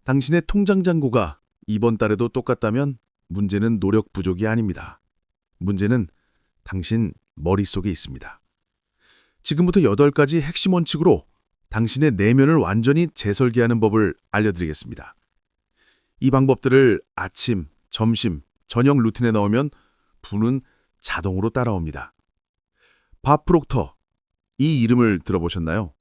당신의 통장 잔고가 이번 달에도 똑같다면 문제는 노력 부족이 아닙니다. 문제는 당신 머릿속에 있습니다. 지금부터 8가지 핵심 원칙으로 당신의 내면을 완전히 재설계하는 법을 알려드리겠습니다. 이 방법들을 아침, 점심, 저녁 루틴에 넣으면 부는 자동으로 따라옵니다. 밥 프록터, 이 이름을 들어보셨나요?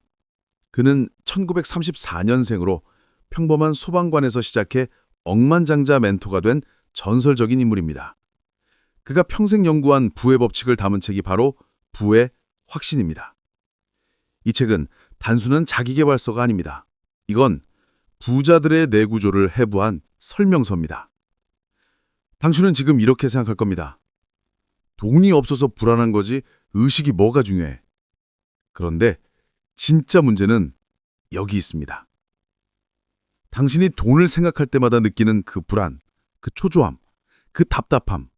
그는 1934년생으로 평범한 소방관에서 시작해 억만장자 멘토가 된 전설적인 인물입니다. 그가 평생 연구한 부의 법칙을 담은 책이 바로 부의 확신입니다. 이 책은 단순한 자기계발서가 아닙니다. 이건 부자들의 뇌구조를 해부한 설명서입니다. 당신은 지금 이렇게 생각할 겁니다. 돈이 없어서 불안한 거지 의식이 뭐가 중요해? 그런데 진짜 문제는 여기 있습니다. 당신이 돈을 생각할 때마다 느끼는 그 불안, 그 초조함, 그 답답함.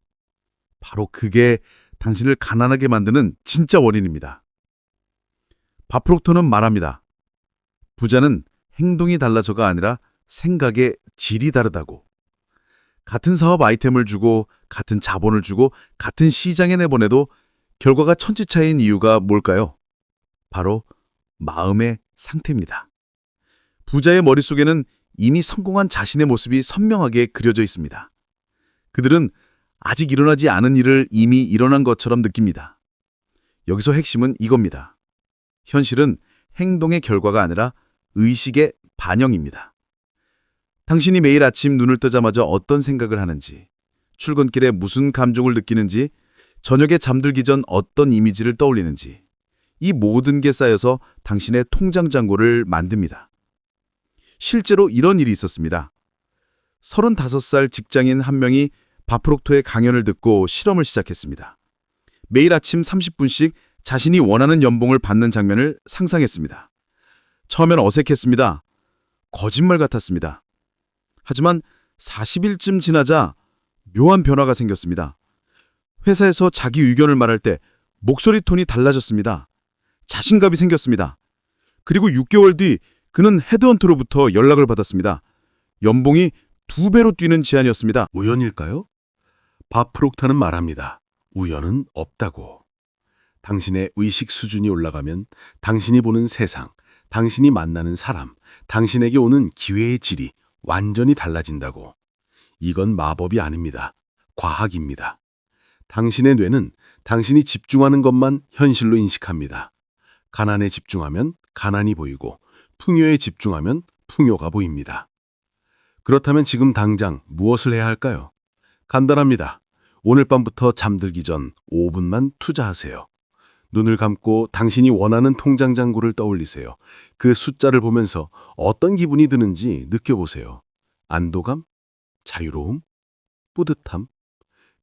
바로 그게 당신을 가난하게 만드는 진짜 원인입니다. 밥 프록터는 말합니다. 부자는 행동이 달라서가 아니라 생각의 질이 다르다고. 같은 사업 아이템을 주고 같은 자본을 주고 같은 시장에 내보내도 결과가 천지차이인 이유가 뭘까요? 바로 마음의 상태입니다. 부자의 머릿속에는 이미 성공한 자신의 모습이 선명하게 그려져 있습니다. 그들은 아직 일어나지 않은 일을 이미 일어난 것처럼 느낍니다. 여기서 핵심은 이겁니다. 현실은 행동의 결과가 아니라 의식의 반영입니다. 당신이 매일 아침 눈을 뜨자마자 어떤 생각을 하는지, 출근길에 무슨 감정을 느끼는지, 저녁에 잠들기 전 어떤 이미지를 떠올리는지, 이 모든 게 쌓여서 당신의 통장 잔고를 만듭니다. 실제로 이런 일이 있었습니다. 35살 직장인 한 명이 밥 프록터의 강연을 듣고 실험을 시작했습니다. 매일 아침 30분씩 자신이 원하는 연봉을 받는 장면을 상상했습니다. 처음엔 어색했습니다. 거짓말 같았습니다. 하지만 40일쯤 지나자 묘한 변화가 생겼습니다. 회사에서 자기 의견을 말할 때 목소리 톤이 달라졌습니다. 자신감이 생겼습니다. 그리고 6개월 뒤 그는 헤드헌터로부터 연락을 받았습니다. 연봉이 2배로 뛰는 제안이었습니다. 우연일까요? 밥 프록터는 말합니다. 우연은 없다고. 당신의 의식 수준이 올라가면 당신이 보는 세상, 당신이 만나는 사람, 당신에게 오는 기회의 질이 완전히 달라진다고. 이건 마법이 아닙니다. 과학입니다. 당신의 뇌는 당신이 집중하는 것만 현실로 인식합니다. 가난에 집중하면 가난이 보이고 풍요에 집중하면 풍요가 보입니다. 그렇다면 지금 당장 무엇을 해야 할까요? 간단합니다. 오늘 밤부터 잠들기 전 5분만 투자하세요. 눈을 감고 당신이 원하는 통장 잔고를 떠올리세요. 그 숫자를 보면서 어떤 기분이 드는지 느껴보세요. 안도감? 자유로움? 뿌듯함?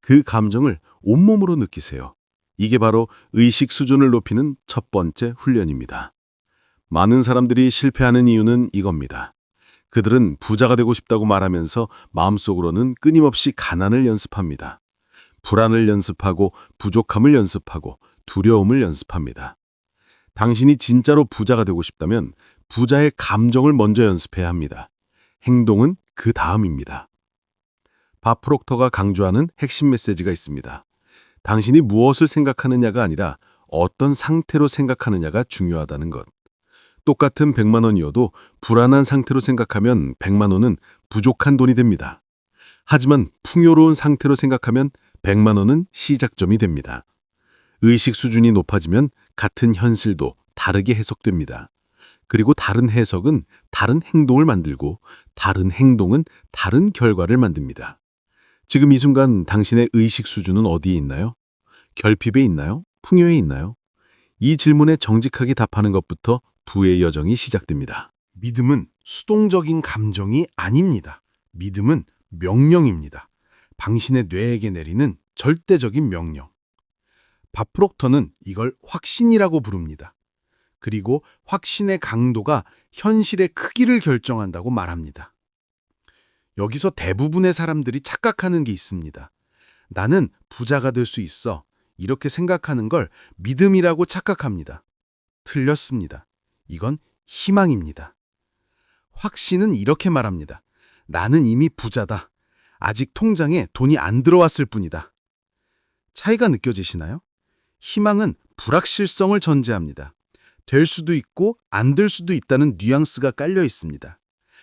그 감정을 온몸으로 느끼세요. 이게 바로 의식 수준을 높이는 첫 번째 훈련입니다. 많은 사람들이 실패하는 이유는 이겁니다. 그들은 부자가 되고 싶다고 말하면서 마음속으로는 끊임없이 가난을 연습합니다. 불안을 연습하고 부족함을 연습하고 두려움을 연습합니다. 당신이 진짜로 부자가 되고 싶다면 부자의 감정을 먼저 연습해야 합니다. 행동은 그 다음입니다. 밥 프록터가 강조하는 핵심 메시지가 있습니다. 당신이 무엇을 생각하느냐가 아니라 어떤 상태로 생각하느냐가 중요하다는 것. 똑같은 100만 원이어도 불안한 상태로 생각하면 100만 원은 부족한 돈이 됩니다. 하지만 풍요로운 상태로 생각하면 100만 원은 시작점이 됩니다. 의식 수준이 높아지면 같은 현실도 다르게 해석됩니다. 그리고 다른 해석은 다른 행동을 만들고 다른 행동은 다른 결과를 만듭니다. 지금 이 순간 당신의 의식 수준은 어디에 있나요? 결핍에 있나요? 풍요에 있나요? 이 질문에 정직하게 답하는 것부터 부의 여정이 시작됩니다. 믿음은 수동적인 감정이 아닙니다. 믿음은 명령입니다. 당신의 뇌에게 내리는 절대적인 명령. 밥 프록터는 이걸 확신이라고 부릅니다. 그리고 확신의 강도가 현실의 크기를 결정한다고 말합니다. 여기서 대부분의 사람들이 착각하는 게 있습니다. 나는 부자가 될 수 있어. 이렇게 생각하는 걸 믿음이라고 착각합니다. 틀렸습니다. 이건 희망입니다. 확신은 이렇게 말합니다. 나는 이미 부자다. 아직 통장에 돈이 안 들어왔을 뿐이다. 차이가 느껴지시나요? 희망은 불확실성을 전제합니다. 될 수도 있고 안 될 수도 있다는 뉘앙스가 깔려 있습니다.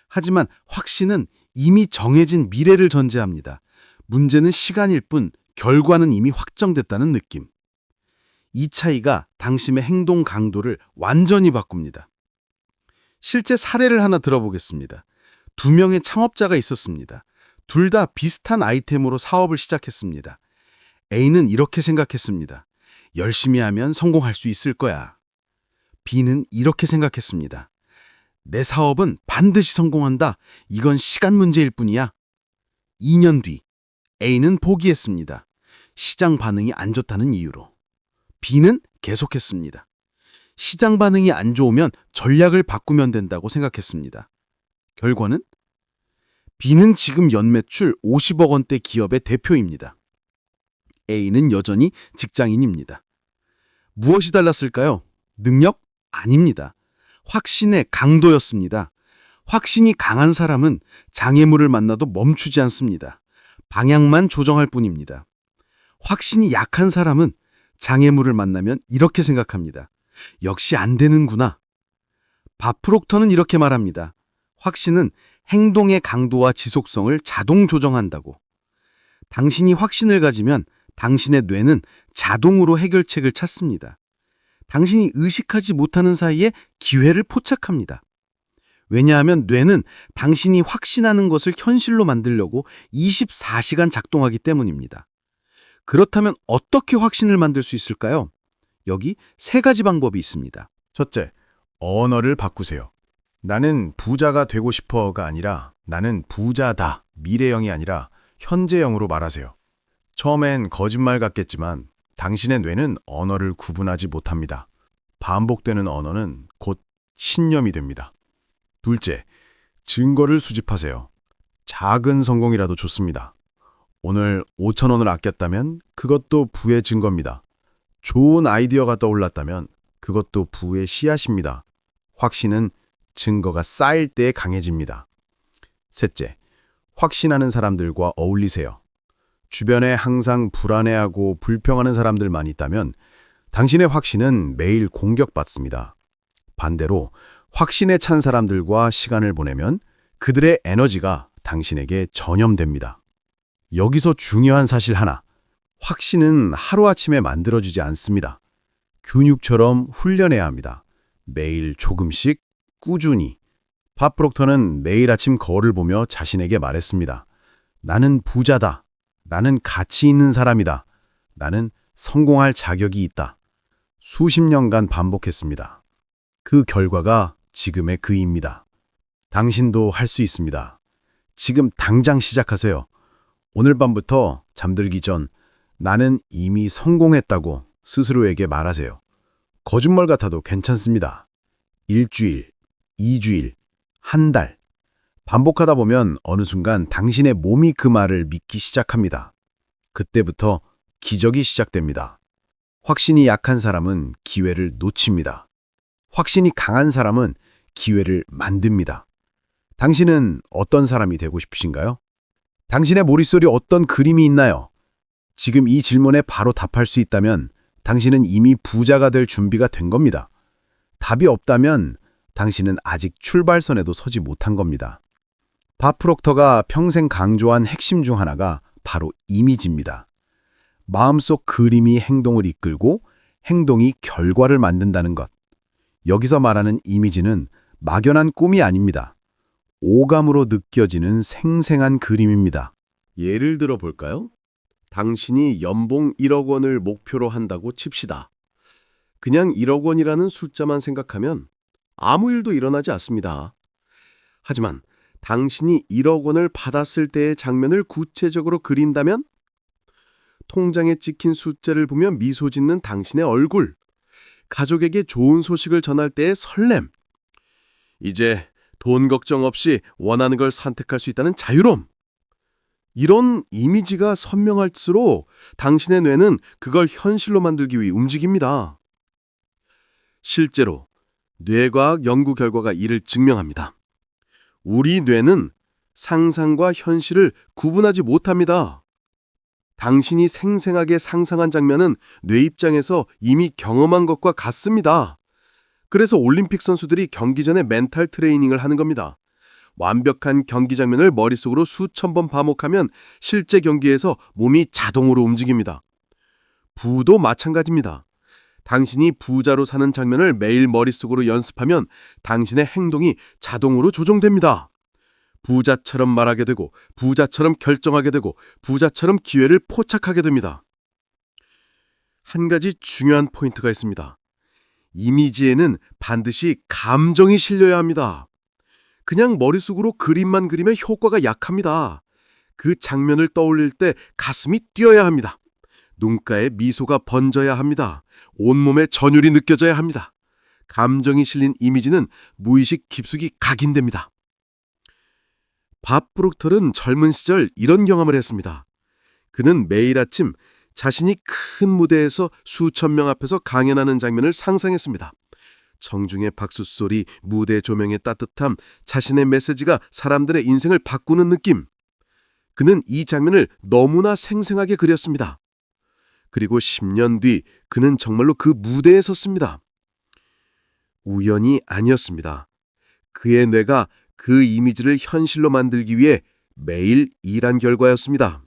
하지만 확신은 이미 정해진 미래를 전제합니다. 문제는 시간일 뿐 결과는 이미 확정됐다는 느낌. 이 차이가 당신의 행동 강도를 완전히 바꿉니다. 실제 사례를 하나 들어보겠습니다. 2명의 창업자가 있었습니다. 둘 다 비슷한 아이템으로 사업을 시작했습니다. A는 이렇게 생각했습니다. 열심히 하면 성공할 수 있을 거야. B는 이렇게 생각했습니다. 내 사업은 반드시 성공한다. 이건 시간 문제일 뿐이야. 2년 뒤 A는 포기했습니다. 시장 반응이 안 좋다는 이유로. B는 계속했습니다. 시장 반응이 안 좋으면 전략을 바꾸면 된다고 생각했습니다. 결과는 B는 지금 연매출 50억 원대 기업의 대표입니다. A는 여전히 직장인입니다. 무엇이 달랐을까요? 능력? 아닙니다. 확신의 강도였습니다. 확신이 강한 사람은 장애물을 만나도 멈추지 않습니다. 방향만 조정할 뿐입니다. 확신이 약한 사람은 장애물을 만나면 이렇게 생각합니다. 역시 안 되는구나. 밥 프록터는 이렇게 말합니다. 확신은 행동의 강도와 지속성을 자동 조정한다고. 당신이 확신을 가지면 당신의 뇌는 자동으로 해결책을 찾습니다. 당신이 의식하지 못하는 사이에 기회를 포착합니다. 왜냐하면 뇌는 당신이 확신하는 것을 현실로 만들려고 24시간 작동하기 때문입니다. 그렇다면 어떻게 확신을 만들 수 있을까요? 여기 3가지 방법이 있습니다. 첫째, 언어를 바꾸세요. 나는 부자가 되고 싶어가 아니라 나는 부자다. 미래형이 아니라 현재형으로 말하세요. 처음엔 거짓말 같겠지만 당신의 뇌는 언어를 구분하지 못합니다. 반복되는 언어는 곧 신념이 됩니다. 둘째, 증거를 수집하세요. 작은 성공이라도 좋습니다. 오늘 5,000원을 아꼈다면 그것도 부의 증거입니다. 좋은 아이디어가 떠올랐다면 그것도 부의 씨앗입니다. 확신은 증거가 쌓일 때 강해집니다. 셋째, 확신하는 사람들과 어울리세요. 주변에 항상 불안해하고 불평하는 사람들만 있다면 당신의 확신은 매일 공격받습니다. 반대로 확신에 찬 사람들과 시간을 보내면 그들의 에너지가 당신에게 전염됩니다. 여기서 중요한 사실 하나, 확신은 하루아침에 만들어지지 않습니다. 근육처럼 훈련해야 합니다. 매일 조금씩 꾸준히. 밥 프록터는 매일 아침 거울을 보며 자신에게 말했습니다. 나는 부자다. 나는 가치 있는 사람이다. 나는 성공할 자격이 있다. 수십 년간 반복했습니다. 그 결과가 지금의 그입니다. 당신도 할 수 있습니다. 지금 당장 시작하세요. 오늘 밤부터 잠들기 전 나는 이미 성공했다고 스스로에게 말하세요. 거짓말 같아도 괜찮습니다. 1주일, 2주일, 1달. 반복하다 보면 어느 순간 당신의 몸이 그 말을 믿기 시작합니다. 그때부터 기적이 시작됩니다. 확신이 약한 사람은 기회를 놓칩니다. 확신이 강한 사람은 기회를 만듭니다. 당신은 어떤 사람이 되고 싶으신가요? 당신의 머릿속에 어떤 그림이 있나요? 지금 이 질문에 바로 답할 수 있다면 당신은 이미 부자가 될 준비가 된 겁니다. 답이 없다면 당신은 아직 출발선에도 서지 못한 겁니다. 밥 프록터가 평생 강조한 핵심 중 하나가 바로 이미지입니다. 마음속 그림이 행동을 이끌고 행동이 결과를 만든다는 것. 여기서 말하는 이미지는 막연한 꿈이 아닙니다. 오감으로 느껴지는 생생한 그림입니다. 예를 들어 볼까요? 당신이 연봉 1억 원을 목표로 한다고 칩시다. 그냥 1억 원이라는 숫자만 생각하면 아무 일도 일어나지 않습니다. 하지만 당신이 1억 원을 받았을 때의 장면을 구체적으로 그린다면 통장에 찍힌 숫자를 보며 미소 짓는 당신의 얼굴, 가족에게 좋은 소식을 전할 때의 설렘, 이제 돈 걱정 없이 원하는 걸 선택할 수 있다는 자유로움. 이런 이미지가 선명할수록 당신의 뇌는 그걸 현실로 만들기 위해 움직입니다. 실제로 뇌과학 연구 결과가 이를 증명합니다. 우리 뇌는 상상과 현실을 구분하지 못합니다. 당신이 생생하게 상상한 장면은 뇌 입장에서 이미 경험한 것과 같습니다. 그래서 올림픽 선수들이 경기 전에 멘탈 트레이닝을 하는 겁니다. 완벽한 경기 장면을 머릿속으로 수천 번 반복하면 실제 경기에서 몸이 자동으로 움직입니다. 부도 마찬가지입니다. 당신이 부자로 사는 장면을 매일 머릿속으로 연습하면 당신의 행동이 자동으로 조종됩니다. 부자처럼 말하게 되고 부자처럼 결정하게 되고 부자처럼 기회를 포착하게 됩니다. 한 가지 중요한 포인트가 있습니다. 이미지에는 반드시 감정이 실려야 합니다. 그냥 머릿속으로 그림만 그리면 효과가 약합니다. 그 장면을 떠올릴 때 가슴이 뛰어야 합니다. 눈가에 미소가 번져야 합니다. 온몸에 전율이 느껴져야 합니다. 감정이 실린 이미지는 무의식 깊숙이 각인됩니다. 밥 프록터는 젊은 시절 이런 경험을 했습니다. 그는 매일 아침 자신이 큰 무대에서 수천 명 앞에서 강연하는 장면을 상상했습니다. 청중의 박수 소리, 무대 조명의 따뜻함, 자신의 메시지가 사람들의 인생을 바꾸는 느낌. 그는 이 장면을 너무나 생생하게 그렸습니다. 그리고 10년 뒤 그는 정말로 그 무대에 섰습니다. 우연이 아니었습니다. 그의 뇌가 그 이미지를 현실로 만들기 위해 매일 일한 결과였습니다.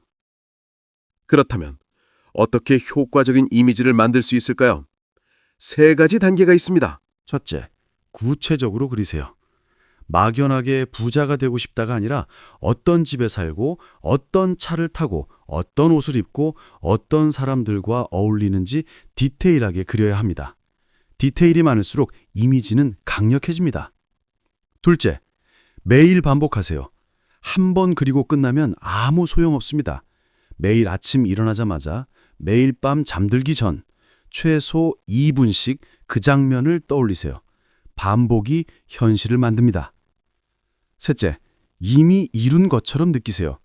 그렇다면 어떻게 효과적인 이미지를 만들 수 있을까요? 3가지 단계가 있습니다. 첫째, 구체적으로 그리세요. 막연하게 부자가 되고 싶다가 아니라 어떤 집에 살고 어떤 차를 타고 어떤 옷을 입고 어떤 사람들과 어울리는지 디테일하게 그려야 합니다. 디테일이 많을수록 이미지는 강력해집니다. 둘째, 매일 반복하세요. 한 번 그리고 끝나면 아무 소용없습니다. 매일 아침 일어나자마자 매일 밤 잠들기 전 최소 2분씩 그 장면을 떠올리세요. 반복이 현실을 만듭니다. 셋째, 이미 이룬 것처럼 느끼세요.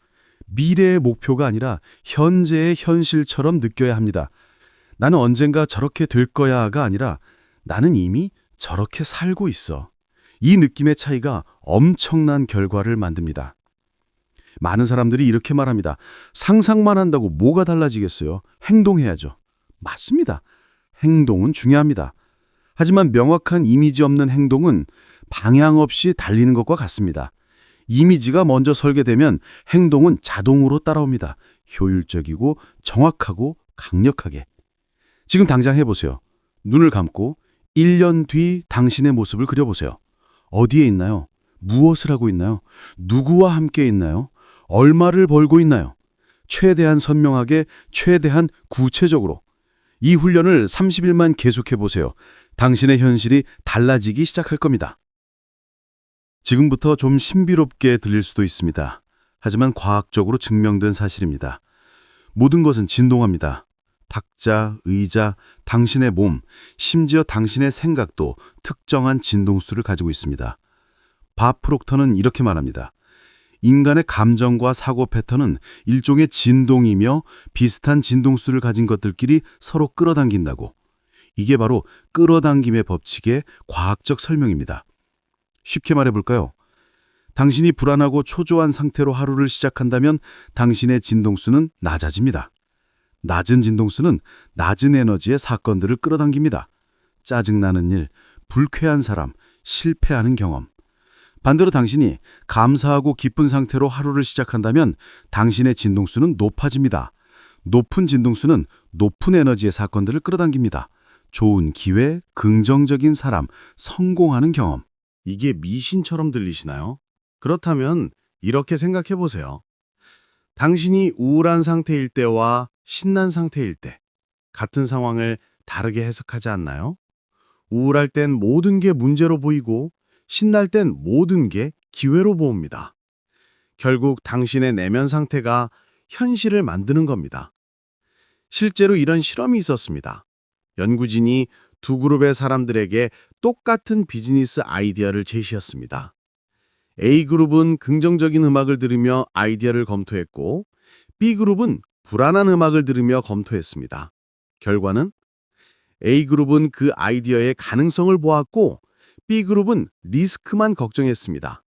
미래의 목표가 아니라 현재의 현실처럼 느껴야 합니다. 나는 언젠가 저렇게 될 거야가 아니라 나는 이미 저렇게 살고 있어. 이 느낌의 차이가 엄청난 결과를 만듭니다. 많은 사람들이 이렇게 말합니다. 상상만 한다고 뭐가 달라지겠어요? 행동해야죠. 맞습니다. 행동은 중요합니다. 하지만 명확한 이미지 없는 행동은 방향 없이 달리는 것과 같습니다. 이미지가 먼저 설계되면 행동은 자동으로 따라옵니다. 효율적이고 정확하고 강력하게. 지금 당장 해보세요. 눈을 감고 1년 뒤 당신의 모습을 그려보세요. 어디에 있나요? 무엇을 하고 있나요? 누구와 함께 있나요? 얼마를 벌고 있나요? 최대한 선명하게, 최대한 구체적으로. 이 훈련을 30일만 계속해보세요. 당신의 현실이 달라지기 시작할 겁니다. 지금부터 좀 신비롭게 들릴 수도 있습니다. 하지만 과학적으로 증명된 사실입니다. 모든 것은 진동합니다. 탁자, 의자, 당신의 몸, 심지어 당신의 생각도 특정한 진동수를 가지고 있습니다. 밥 프록터는 이렇게 말합니다. 인간의 감정과 사고 패턴은 일종의 진동이며 비슷한 진동수를 가진 것들끼리 서로 끌어당긴다고. 이게 바로 끌어당김의 법칙의 과학적 설명입니다. 쉽게 말해볼까요? 당신이 불안하고 초조한 상태로 하루를 시작한다면 당신의 진동수는 낮아집니다. 낮은 진동수는 낮은 에너지의 사건들을 끌어당깁니다. 짜증나는 일, 불쾌한 사람, 실패하는 경험. 반대로 당신이 감사하고 기쁜 상태로 하루를 시작한다면 당신의 진동수는 높아집니다. 높은 진동수는 높은 에너지의 사건들을 끌어당깁니다. 좋은 기회, 긍정적인 사람, 성공하는 경험. 이게 미신처럼 들리시나요? 그렇다면 이렇게 생각해 보세요. 당신이 우울한 상태일 때와 신난 상태일 때 같은 상황을 다르게 해석하지 않나요? 우울할 땐 모든 게 문제로 보이고 신날 땐 모든 게 기회로 보입니다. 결국 당신의 내면 상태가 현실을 만드는 겁니다. 실제로 이런 실험이 있었습니다. 연구진이 두 그룹의 사람들에게 똑같은 비즈니스 아이디어를 제시했습니다. A그룹은 긍정적인 음악을 들으며 아이디어를 검토했고 B그룹은 불안한 음악을 들으며 검토했습니다. 결과는 A그룹은 그 아이디어의 가능성을 보았고 B그룹은 리스크만 걱정했습니다.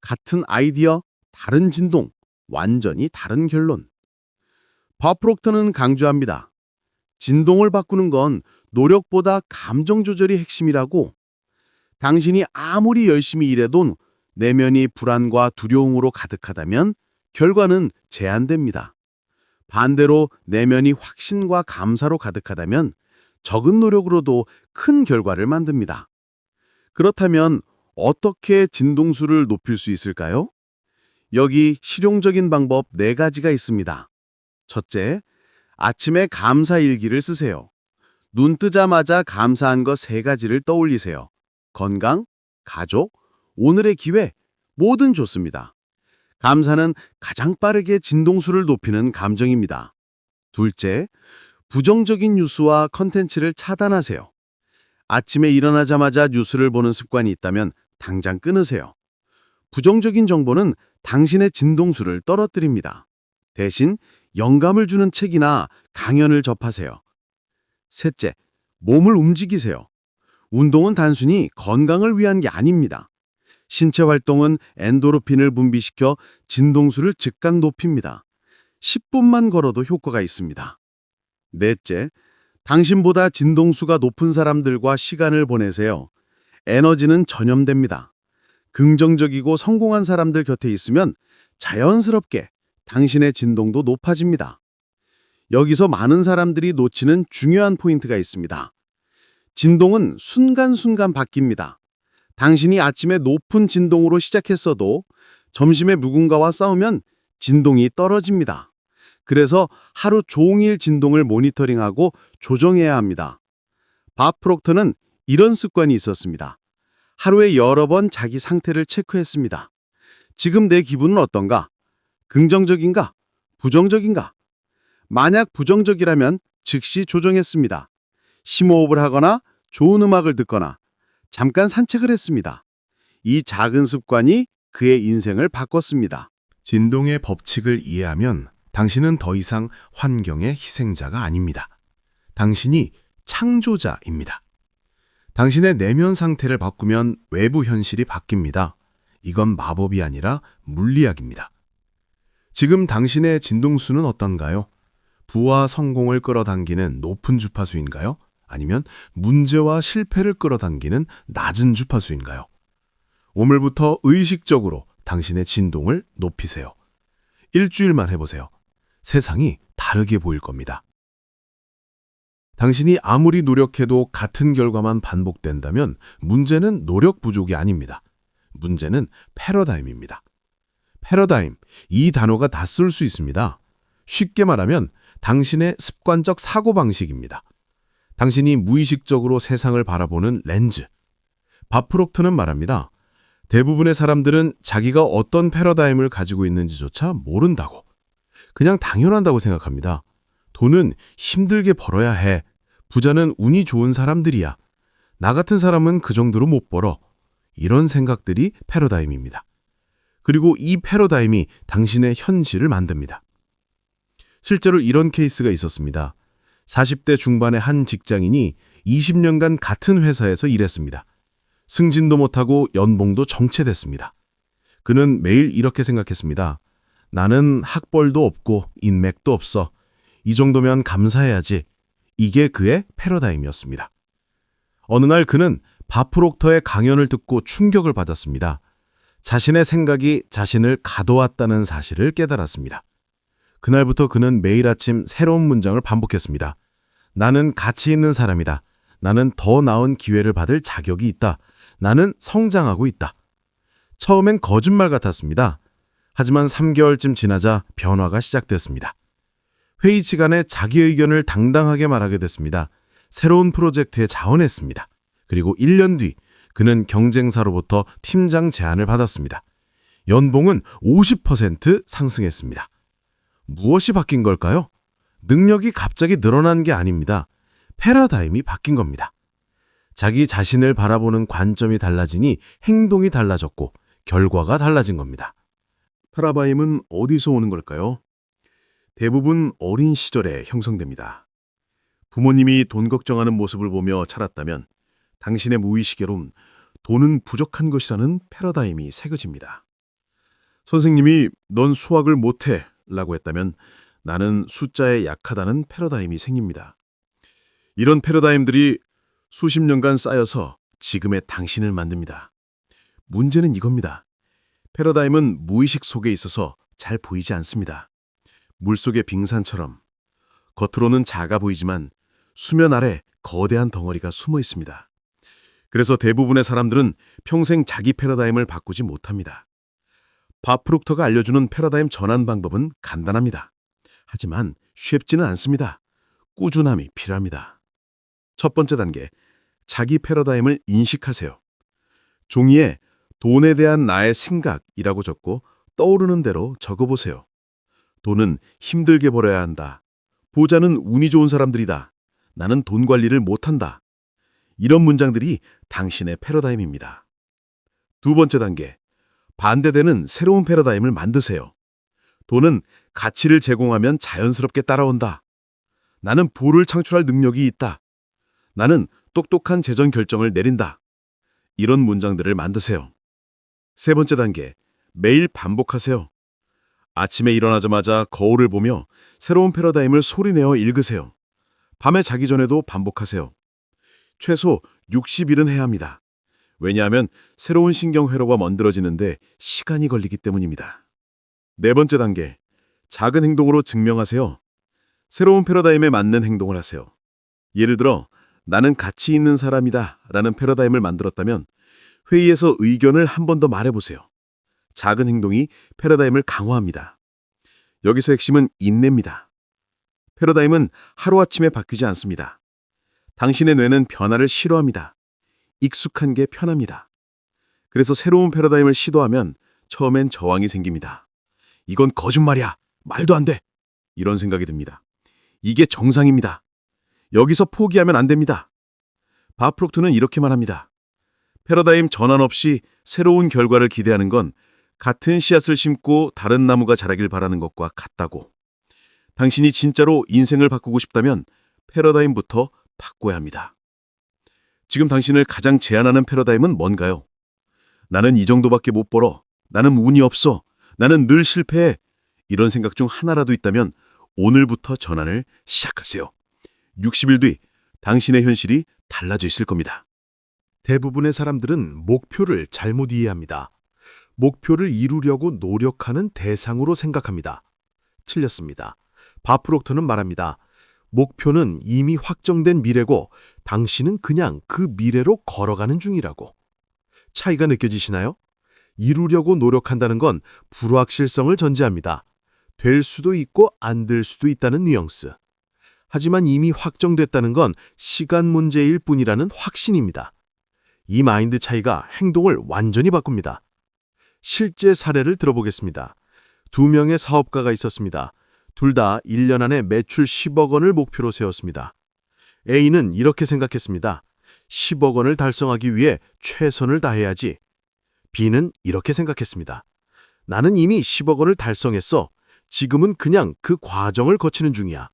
같은 아이디어, 다른 진동, 완전히 다른 결론. 밥 프록터는 강조합니다. 진동을 바꾸는 건 노력보다 감정 조절이 핵심이라고. 당신이 아무리 열심히 일해도 내면이 불안과 두려움으로 가득하다면 결과는 제한됩니다. 반대로 내면이 확신과 감사로 가득하다면 적은 노력으로도 큰 결과를 만듭니다. 그렇다면 어떻게 진동수를 높일 수 있을까요? 여기 실용적인 방법 4가지가 있습니다. 첫째, 아침에 감사 일기를 쓰세요. 눈 뜨자마자 감사한 것 3가지를 떠올리세요. 건강, 가족, 오늘의 기회, 뭐든 좋습니다. 감사는 가장 빠르게 진동수를 높이는 감정입니다. 둘째, 부정적인 뉴스와 컨텐츠를 차단하세요. 아침에 일어나자마자 뉴스를 보는 습관이 있다면 당장 끊으세요. 부정적인 정보는 당신의 진동수를 떨어뜨립니다. 대신 영감을 주는 책이나 강연을 접하세요. 셋째, 몸을 움직이세요. 운동은 단순히 건강을 위한 게 아닙니다. 신체 활동은 엔도르핀을 분비시켜 진동수를 즉각 높입니다. 10분만 걸어도 효과가 있습니다. 넷째, 당신보다 진동수가 높은 사람들과 시간을 보내세요. 에너지는 전염됩니다. 긍정적이고 성공한 사람들 곁에 있으면 자연스럽게 당신의 진동도 높아집니다. 여기서 많은 사람들이 놓치는 중요한 포인트가 있습니다. 진동은 순간순간 바뀝니다. 당신이 아침에 높은 진동으로 시작했어도 점심에 누군가와 싸우면 진동이 떨어집니다. 그래서 하루 종일 진동을 모니터링하고 조정해야 합니다. 밥 프록터는 이런 습관이 있었습니다. 하루에 여러 번 자기 상태를 체크했습니다. 지금 내 기분은 어떤가? 긍정적인가? 부정적인가? 만약 부정적이라면 즉시 조정했습니다. 심호흡을 하거나 좋은 음악을 듣거나 잠깐 산책을 했습니다. 이 작은 습관이 그의 인생을 바꿨습니다. 진동의 법칙을 이해하면 당신은 더 이상 환경의 희생자가 아닙니다. 당신이 창조자입니다. 당신의 내면 상태를 바꾸면 외부 현실이 바뀝니다. 이건 마법이 아니라 물리학입니다. 지금 당신의 진동수는 어떤가요? 부와 성공을 끌어당기는 높은 주파수인가요? 아니면 문제와 실패를 끌어당기는 낮은 주파수인가요? 오늘부터 의식적으로 당신의 진동을 높이세요. 일주일만 해보세요. 세상이 다르게 보일 겁니다. 당신이 아무리 노력해도 같은 결과만 반복된다면 문제는 노력 부족이 아닙니다. 문제는 패러다임입니다. 패러다임, 이 단어가 낯설 수 있습니다. 쉽게 말하면 당신의 습관적 사고방식입니다. 당신이 무의식적으로 세상을 바라보는 렌즈. 밥 프록터는 말합니다. 대부분의 사람들은 자기가 어떤 패러다임을 가지고 있는지조차 모른다고. 그냥 당연한다고 생각합니다. 돈은 힘들게 벌어야 해. 부자는 운이 좋은 사람들이야. 나 같은 사람은 그 정도로 못 벌어. 이런 생각들이 패러다임입니다. 그리고 이 패러다임이 당신의 현실을 만듭니다. 실제로 이런 케이스가 있었습니다. 40대 중반의 한 직장인이 20년간 같은 회사에서 일했습니다. 승진도 못하고 연봉도 정체됐습니다. 그는 매일 이렇게 생각했습니다. 나는 학벌도 없고 인맥도 없어. 이 정도면 감사해야지. 이게 그의 패러다임이었습니다. 어느 날 그는 밥 프록터의 강연을 듣고 충격을 받았습니다. 자신의 생각이 자신을 가둬왔다는 사실을 깨달았습니다. 그날부터 그는 매일 아침 새로운 문장을 반복했습니다. 나는 가치 있는 사람이다. 나는 더 나은 기회를 받을 자격이 있다. 나는 성장하고 있다. 처음엔 거짓말 같았습니다. 하지만 3개월쯤 지나자 변화가 시작됐습니다. 회의 시간에 자기 의견을 당당하게 말하게 됐습니다. 새로운 프로젝트에 자원했습니다. 그리고 1년 뒤 그는 경쟁사로부터 팀장 제안을 받았습니다. 연봉은 50% 상승했습니다. 무엇이 바뀐 걸까요? 능력이 갑자기 늘어난 게 아닙니다. 패러다임이 바뀐 겁니다. 자기 자신을 바라보는 관점이 달라지니 행동이 달라졌고 결과가 달라진 겁니다. 패러다임은 어디서 오는 걸까요? 대부분 어린 시절에 형성됩니다. 부모님이 돈 걱정하는 모습을 보며 자랐다면 당신의 무의식에론 돈은 부족한 것이라는 패러다임이 새겨집니다. 선생님이 넌 수학을 못해 라고 했다면 나는 숫자에 약하다는 패러다임이 생깁니다. 이런 패러다임들이 수십 년간 쌓여서 지금의 당신을 만듭니다. 문제는 이겁니다. 패러다임은 무의식 속에 있어서 잘 보이지 않습니다. 물속의 빙산처럼 겉으로는 작아 보이지만 수면 아래 거대한 덩어리가 숨어 있습니다. 그래서 대부분의 사람들은 평생 자기 패러다임을 바꾸지 못합니다. 밥 프록터가 알려주는 패러다임 전환 방법은 간단합니다. 하지만 쉽지는 않습니다. 꾸준함이 필요합니다. 첫 번째 단계, 자기 패러다임을 인식하세요. 종이에 돈에 대한 나의 생각이라고 적고 떠오르는 대로 적어보세요. 돈은 힘들게 벌어야 한다. 부자는 운이 좋은 사람들이다. 나는 돈 관리를 못한다. 이런 문장들이 당신의 패러다임입니다. 두 번째 단계, 반대되는 새로운 패러다임을 만드세요. 돈은 가치를 제공하면 자연스럽게 따라온다. 나는 부를 창출할 능력이 있다. 나는 똑똑한 재정 결정을 내린다. 이런 문장들을 만드세요. 세 번째 단계, 매일 반복하세요. 아침에 일어나자마자 거울을 보며 새로운 패러다임을 소리내어 읽으세요. 밤에 자기 전에도 반복하세요. 최소 60일은 해야 합니다. 왜냐하면 새로운 신경회로가 만들어지는데 시간이 걸리기 때문입니다. 네 번째 단계, 작은 행동으로 증명하세요. 새로운 패러다임에 맞는 행동을 하세요. 예를 들어 나는 가치 있는 사람이다 라는 패러다임을 만들었다면 회의에서 의견을 한 번 더 말해보세요. 작은 행동이 패러다임을 강화합니다. 여기서 핵심은 인내입니다. 패러다임은 하루아침에 바뀌지 않습니다. 당신의 뇌는 변화를 싫어합니다. 익숙한 게 편합니다. 그래서 새로운 패러다임을 시도하면 처음엔 저항이 생깁니다. 이건 거짓말이야. 말도 안 돼. 이런 생각이 듭니다. 이게 정상입니다. 여기서 포기하면 안 됩니다. 밥 프록트는 이렇게 말합니다. 패러다임 전환 없이 새로운 결과를 기대하는 건 같은 씨앗을 심고 다른 나무가 자라길 바라는 것과 같다고. 당신이 진짜로 인생을 바꾸고 싶다면 패러다임부터 바꿔야 합니다. 지금 당신을 가장 제한하는 패러다임은 뭔가요? 나는 이 정도밖에 못 벌어. 나는 운이 없어. 나는 늘 실패해. 이런 생각 중 하나라도 있다면 오늘부터 전환을 시작하세요. 60일 뒤 당신의 현실이 달라져 있을 겁니다. 대부분의 사람들은 목표를 잘못 이해합니다. 목표를 이루려고 노력하는 대상으로 생각합니다. 틀렸습니다. 밥 프록터는 말합니다. 목표는 이미 확정된 미래고 당신은 그냥 그 미래로 걸어가는 중이라고. 차이가 느껴지시나요? 이루려고 노력한다는 건 불확실성을 전제합니다. 될 수도 있고 안 될 수도 있다는 뉘앙스. 하지만 이미 확정됐다는 건 시간 문제일 뿐이라는 확신입니다. 이 마인드 차이가 행동을 완전히 바꿉니다. 실제 사례를 들어보겠습니다. 두 명의 사업가가 있었습니다. 둘 다 1년 안에 매출 10억 원을 목표로 세웠습니다. A는 이렇게 생각했습니다. 10억 원을 달성하기 위해 최선을 다해야지. B는 이렇게 생각했습니다. 나는 이미 10억 원을 달성했어. 지금은 그냥 그 과정을 거치는 중이야.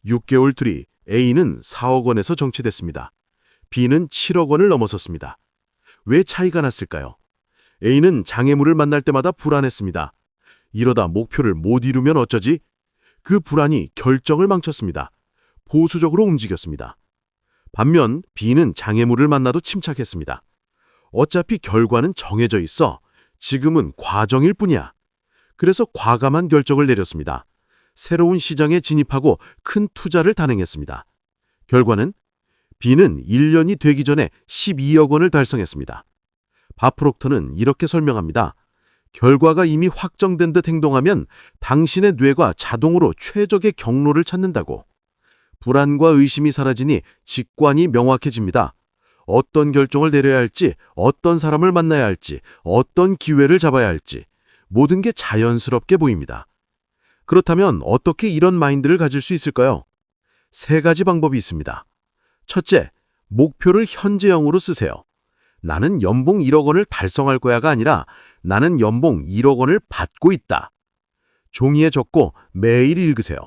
6개월 뒤 A는 4억 원에서 정체됐습니다. B는 7억 원을 넘어섰습니다. 왜 차이가 났을까요? A는 장애물을 만날 때마다 불안했습니다. 이러다 목표를 못 이루면 어쩌지? 그 불안이 결정을 망쳤습니다. 보수적으로 움직였습니다. 반면 B는 장애물을 만나도 침착했습니다. 어차피 결과는 정해져 있어. 지금은 과정일 뿐이야. 그래서 과감한 결정을 내렸습니다. 새로운 시장에 진입하고 큰 투자를 단행했습니다. 결과는 B는 1년이 되기 전에 12억 원을 달성했습니다. 밥 프록터는 이렇게 설명합니다. 결과가 이미 확정된 듯 행동하면 당신의 뇌가 자동으로 최적의 경로를 찾는다고. 불안과 의심이 사라지니 직관이 명확해집니다. 어떤 결정을 내려야 할지, 어떤 사람을 만나야 할지, 어떤 기회를 잡아야 할지 모든 게 자연스럽게 보입니다. 그렇다면 어떻게 이런 마인드를 가질 수 있을까요? 세 가지 방법이 있습니다. 첫째, 목표를 현재형으로 쓰세요. 나는 연봉 1억 원을 달성할 거야가 아니라 나는 연봉 1억 원을 받고 있다. 종이에 적고 매일 읽으세요.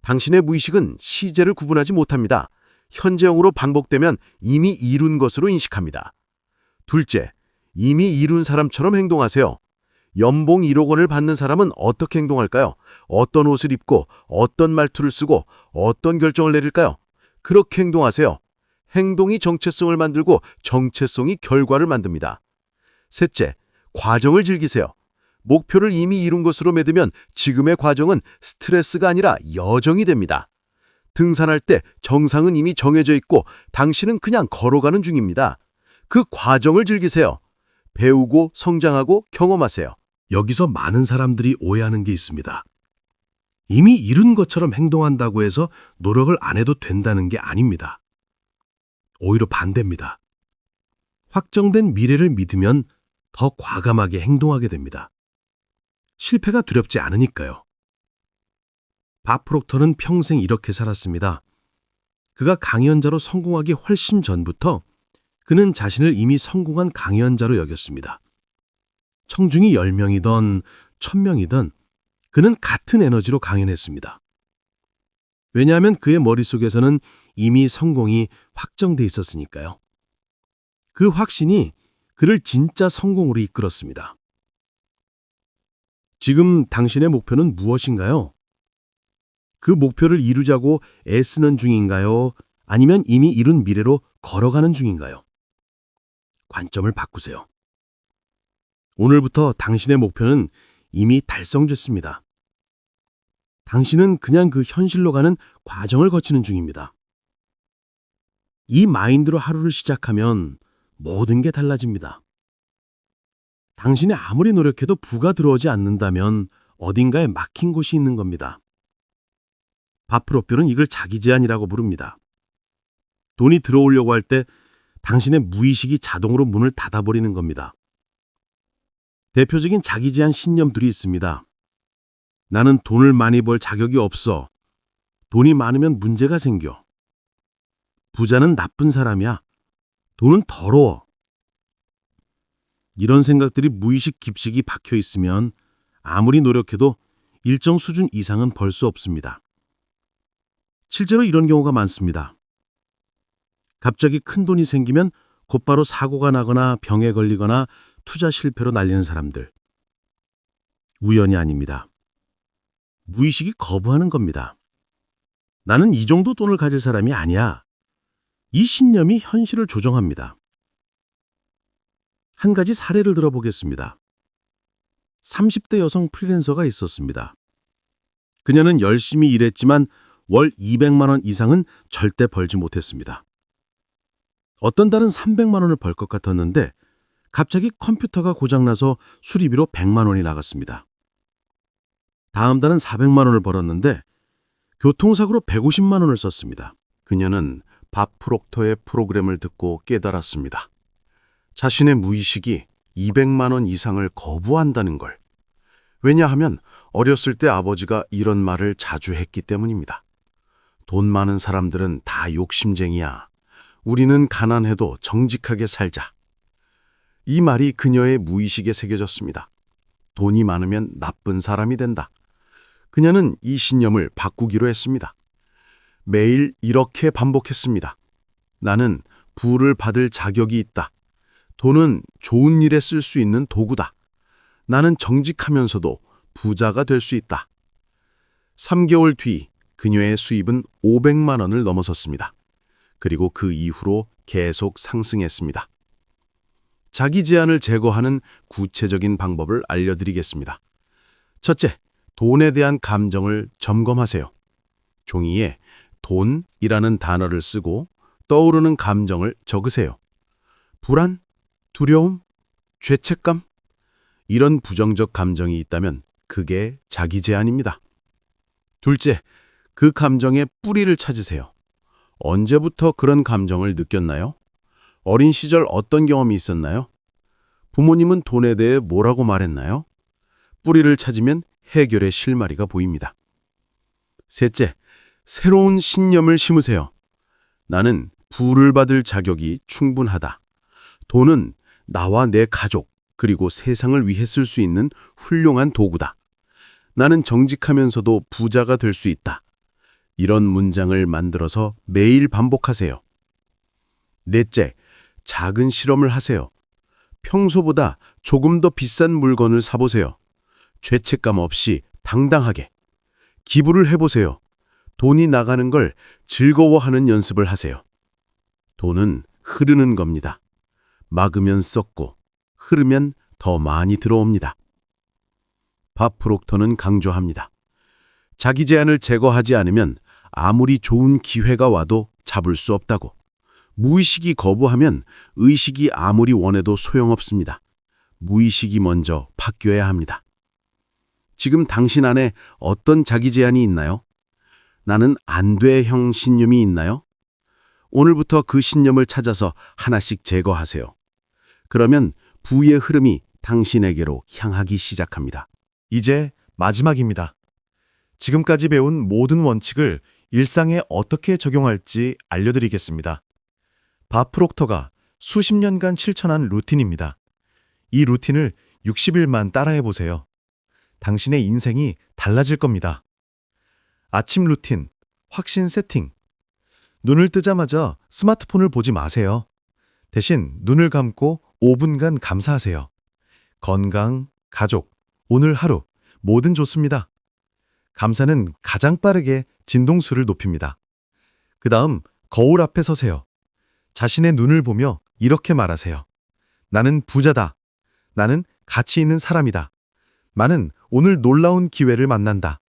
당신의 무의식은 시제를 구분하지 못합니다. 현재형으로 반복되면 이미 이룬 것으로 인식합니다. 둘째, 이미 이룬 사람처럼 행동하세요. 연봉 1억 원을 받는 사람은 어떻게 행동할까요? 어떤 옷을 입고 어떤 말투를 쓰고 어떤 결정을 내릴까요? 그렇게 행동하세요. 행동이 정체성을 만들고 정체성이 결과를 만듭니다. 셋째, 과정을 즐기세요. 목표를 이미 이룬 것으로 믿으면 지금의 과정은 스트레스가 아니라 여정이 됩니다. 등산할 때 정상은 이미 정해져 있고 당신은 그냥 걸어가는 중입니다. 그 과정을 즐기세요. 배우고 성장하고 경험하세요. 여기서 많은 사람들이 오해하는 게 있습니다. 이미 이룬 것처럼 행동한다고 해서 노력을 안 해도 된다는 게 아닙니다. 오히려 반대입니다. 확정된 미래를 믿으면 더 과감하게 행동하게 됩니다. 실패가 두렵지 않으니까요. 밥 프록터는 평생 이렇게 살았습니다. 그가 강연자로 성공하기 훨씬 전부터 그는 자신을 이미 성공한 강연자로 여겼습니다. 청중이 10명이든 1000명이든 그는 같은 에너지로 강연했습니다. 왜냐하면 그의 머릿속에서는 이미 성공이 확정돼 있었으니까요. 그 확신이 그를 진짜 성공으로 이끌었습니다. 지금 당신의 목표는 무엇인가요? 그 목표를 이루자고 애쓰는 중인가요? 아니면 이미 이룬 미래로 걸어가는 중인가요? 관점을 바꾸세요. 오늘부터 당신의 목표는 이미 달성됐습니다. 당신은 그냥 그 현실로 가는 과정을 거치는 중입니다. 이 마인드로 하루를 시작하면 모든 게 달라집니다. 당신이 아무리 노력해도 부가 들어오지 않는다면 어딘가에 막힌 곳이 있는 겁니다. 바프로표는 이걸 자기 제한이라고 부릅니다. 돈이 들어오려고 할 때 당신의 무의식이 자동으로 문을 닫아버리는 겁니다. 대표적인 자기 제한 신념들이 있습니다. 나는 돈을 많이 벌 자격이 없어. 돈이 많으면 문제가 생겨. 부자는 나쁜 사람이야. 돈은 더러워. 이런 생각들이 무의식 깊숙이 박혀 있으면 아무리 노력해도 일정 수준 이상은 벌 수 없습니다. 실제로 이런 경우가 많습니다. 갑자기 큰 돈이 생기면 곧바로 사고가 나거나 병에 걸리거나 투자 실패로 날리는 사람들. 우연이 아닙니다. 무의식이 거부하는 겁니다. 나는 이 정도 돈을 가질 사람이 아니야. 이 신념이 현실을 조정합니다. 한 가지 사례를 들어보겠습니다. 30대 여성 프리랜서가 있었습니다. 그녀는 열심히 일했지만 월 200만 원 이상은 절대 벌지 못했습니다. 어떤 달은 300만 원을 벌 것 같았는데 갑자기 컴퓨터가 고장나서 수리비로 100만 원이 나갔습니다. 다음 달은 400만 원을 벌었는데 교통사고로 150만 원을 썼습니다. 그녀는 밥 프록터의 프로그램을 듣고 깨달았습니다. 자신의 무의식이 200만 원 이상을 거부한다는 걸. 왜냐하면 어렸을 때 아버지가 이런 말을 자주 했기 때문입니다. 돈 많은 사람들은 다 욕심쟁이야. 우리는 가난해도 정직하게 살자. 이 말이 그녀의 무의식에 새겨졌습니다. 돈이 많으면 나쁜 사람이 된다. 그녀는 이 신념을 바꾸기로 했습니다. 매일 이렇게 반복했습니다. 나는 부를 받을 자격이 있다. 돈은 좋은 일에 쓸 수 있는 도구다. 나는 정직하면서도 부자가 될 수 있다. 3개월 뒤 그녀의 수입은 500만 원을 넘어섰습니다. 그리고 그 이후로 계속 상승했습니다. 자기 제한을 제거하는 구체적인 방법을 알려드리겠습니다. 첫째, 돈에 대한 감정을 점검하세요. 종이에 돈이라는 단어를 쓰고 떠오르는 감정을 적으세요. 불안, 두려움, 죄책감, 이런 부정적 감정이 있다면 그게 자기 제한입니다. 둘째, 그 감정의 뿌리를 찾으세요. 언제부터 그런 감정을 느꼈나요? 어린 시절 어떤 경험이 있었나요? 부모님은 돈에 대해 뭐라고 말했나요? 뿌리를 찾으면 해결의 실마리가 보입니다. 셋째, 새로운 신념을 심으세요. 나는 부를 받을 자격이 충분하다. 돈은 나와 내 가족, 그리고 세상을 위해 쓸 수 있는 훌륭한 도구다. 나는 정직하면서도 부자가 될 수 있다. 이런 문장을 만들어서 매일 반복하세요. 넷째, 작은 실험을 하세요. 평소보다 조금 더 비싼 물건을 사보세요. 죄책감 없이 당당하게. 기부를 해보세요. 돈이 나가는 걸 즐거워하는 연습을 하세요. 돈은 흐르는 겁니다. 막으면 썩고 흐르면 더 많이 들어옵니다. 밥 프록터는 강조합니다. 자기 제한을 제거하지 않으면 아무리 좋은 기회가 와도 잡을 수 없다고. 무의식이 거부하면 의식이 아무리 원해도 소용없습니다. 무의식이 먼저 바뀌어야 합니다. 지금 당신 안에 어떤 자기 제한이 있나요? 나는 안 돼형 신념이 있나요? 오늘부터 그 신념을 찾아서 하나씩 제거하세요. 그러면 부의 흐름이 당신에게로 향하기 시작합니다. 이제 마지막입니다. 지금까지 배운 모든 원칙을 일상에 어떻게 적용할지 알려드리겠습니다. 밥 프록터가 수십 년간 실천한 루틴입니다. 이 루틴을 60일만 따라해보세요. 당신의 인생이 달라질 겁니다. 아침 루틴, 확신 세팅. 눈을 뜨자마자 스마트폰을 보지 마세요. 대신 눈을 감고 5분간 감사하세요. 건강, 가족, 오늘 하루, 뭐든 좋습니다. 감사는 가장 빠르게 진동수를 높입니다. 그 다음 거울 앞에 서세요. 자신의 눈을 보며 이렇게 말하세요. 나는 부자다. 나는 가치 있는 사람이다. 나는 오늘 놀라운 기회를 만난다.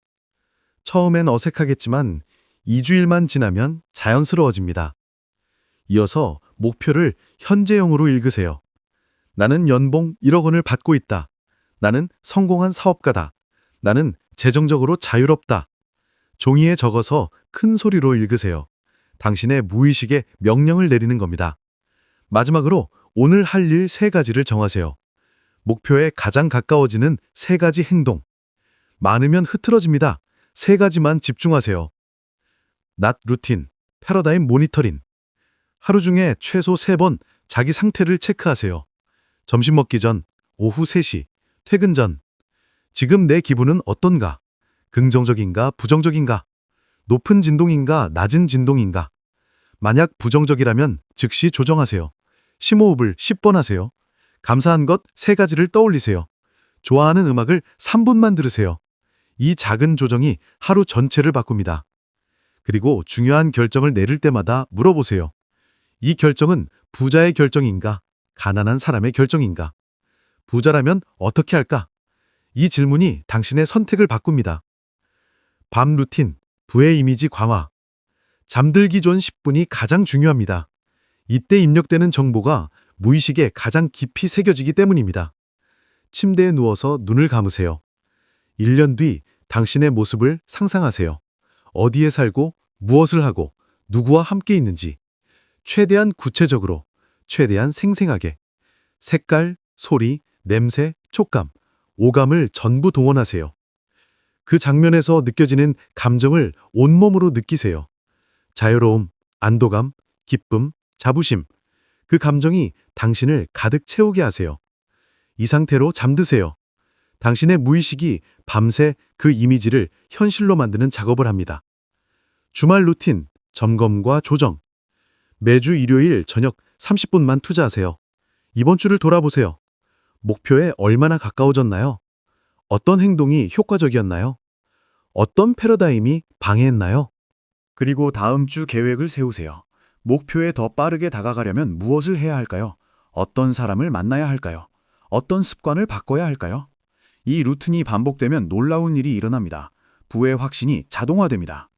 처음엔 어색하겠지만 2주일만 지나면 자연스러워집니다. 이어서 목표를 현재형으로 읽으세요. 나는 연봉 1억 원을 받고 있다. 나는 성공한 사업가다. 나는 재정적으로 자유롭다. 종이에 적어서 큰 소리로 읽으세요. 당신의 무의식에 명령을 내리는 겁니다. 마지막으로 오늘 할 일 3가지를 정하세요. 목표에 가장 가까워지는 3가지 행동. 많으면 흐트러집니다. 3가지만 집중하세요. 낮 루틴, 패러다임 모니터링. 하루 중에 최소 3번 자기 상태를 체크하세요. 점심 먹기 전, 오후 3시, 퇴근 전. 지금 내 기분은 어떤가? 긍정적인가, 부정적인가? 높은 진동인가, 낮은 진동인가? 만약 부정적이라면 즉시 조정하세요. 심호흡을 10번 하세요. 감사한 것 3가지를 떠올리세요. 좋아하는 음악을 3분만 들으세요. 이 작은 조정이 하루 전체를 바꿉니다. 그리고 중요한 결정을 내릴 때마다 물어보세요. 이 결정은 부자의 결정인가? 가난한 사람의 결정인가? 부자라면 어떻게 할까? 이 질문이 당신의 선택을 바꿉니다. 밤 루틴, 부의 이미지 강화. 잠들기 전 10분이 가장 중요합니다. 이때 입력되는 정보가 무의식에 가장 깊이 새겨지기 때문입니다. 침대에 누워서 눈을 감으세요. 1년 뒤 당신의 모습을 상상하세요. 어디에 살고, 무엇을 하고, 누구와 함께 있는지. 최대한 구체적으로, 최대한 생생하게. 색깔, 소리, 냄새, 촉감, 오감을 전부 동원하세요. 그 장면에서 느껴지는 감정을 온몸으로 느끼세요. 자유로움, 안도감, 기쁨, 자부심. 그 감정이 당신을 가득 채우게 하세요. 이 상태로 잠드세요. 당신의 무의식이 밤새 그 이미지를 현실로 만드는 작업을 합니다. 주말 루틴, 점검과 조정. 매주 일요일 저녁 30분만 투자하세요. 이번 주를 돌아보세요. 목표에 얼마나 가까워졌나요? 어떤 행동이 효과적이었나요? 어떤 패러다임이 방해했나요? 그리고 다음 주 계획을 세우세요. 목표에 더 빠르게 다가가려면 무엇을 해야 할까요? 어떤 사람을 만나야 할까요? 어떤 습관을 바꿔야 할까요? 이 루틴이 반복되면 놀라운 일이 일어납니다. 부의 확신이 자동화됩니다.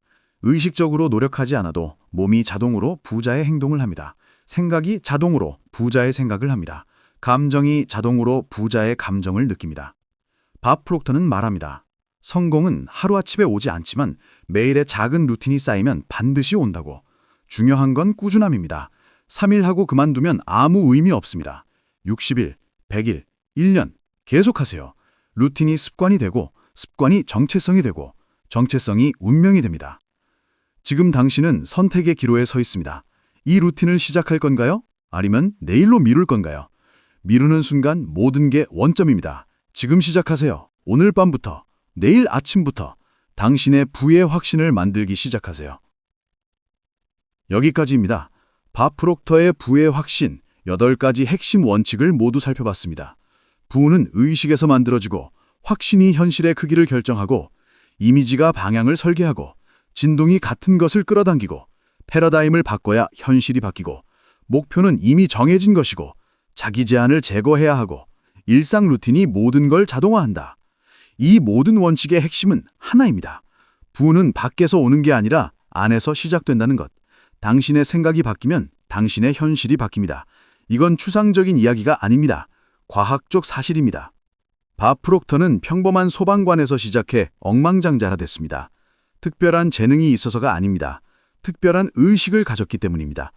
의식적으로 노력하지 않아도 몸이 자동으로 부자의 행동을 합니다. 생각이 자동으로 부자의 생각을 합니다. 감정이 자동으로 부자의 감정을 느낍니다. 밥 프록터는 말합니다. 성공은 하루아침에 오지 않지만 매일의 작은 루틴이 쌓이면 반드시 온다고. 중요한 건 꾸준함입니다. 3일 하고 그만두면 아무 의미 없습니다. 60일, 100일, 1년 계속하세요. 루틴이 습관이 되고 습관이 정체성이 되고 정체성이 운명이 됩니다. 지금 당신은 선택의 기로에 서 있습니다. 이 루틴을 시작할 건가요? 아니면 내일로 미룰 건가요? 미루는 순간 모든 게 원점입니다. 지금 시작하세요. 오늘 밤부터, 내일 아침부터 당신의 부의 확신을 만들기 시작하세요. 여기까지입니다. 밥 프록터의 부의 확신 8가지 핵심 원칙을 모두 살펴봤습니다. 부는 의식에서 만들어지고 확신이 현실의 크기를 결정하고 이미지가 방향을 설계하고 진동이 같은 것을 끌어당기고 패러다임을 바꿔야 현실이 바뀌고 목표는 이미 정해진 것이고 자기 제한을 제거해야 하고 일상 루틴이 모든 걸 자동화한다. 이 모든 원칙의 핵심은 하나입니다. 부는 밖에서 오는 게 아니라 안에서 시작된다는 것. 당신의 생각이 바뀌면 당신의 현실이 바뀝니다. 이건 추상적인 이야기가 아닙니다. 과학적 사실입니다. 밥 프록터는 평범한 소방관에서 시작해 억만장자가 됐습니다. 특별한 재능이 있어서가 아닙니다. 특별한 의식을 가졌기 때문입니다.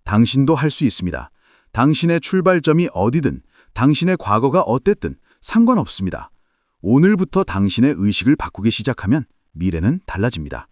당신도 할 수 있습니다. 당신의 출발점이 어디든, 당신의 과거가 어땠든 상관없습니다. 오늘부터 당신의 의식을 바꾸기 시작하면 미래는 달라집니다.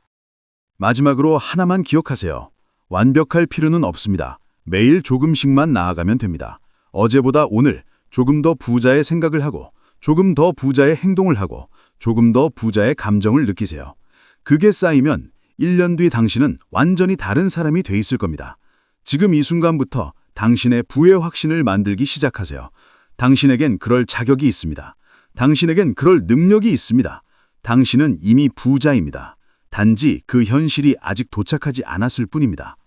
마지막으로 하나만 기억하세요. 완벽할 필요는 없습니다. 매일 조금씩만 나아가면 됩니다. 어제보다 오늘 조금 더 부자의 생각을 하고, 조금 더 부자의 행동을 하고, 조금 더 부자의 감정을 느끼세요. 그게 쌓이면 1년 뒤 당신은 완전히 다른 사람이 돼 있을 겁니다. 지금 이 순간부터 당신의 부의 확신을 만들기 시작하세요. 당신에겐 그럴 자격이 있습니다. 당신에겐 그럴 능력이 있습니다. 당신은 이미 부자입니다. 단지 그 현실이 아직 도착하지 않았을 뿐입니다.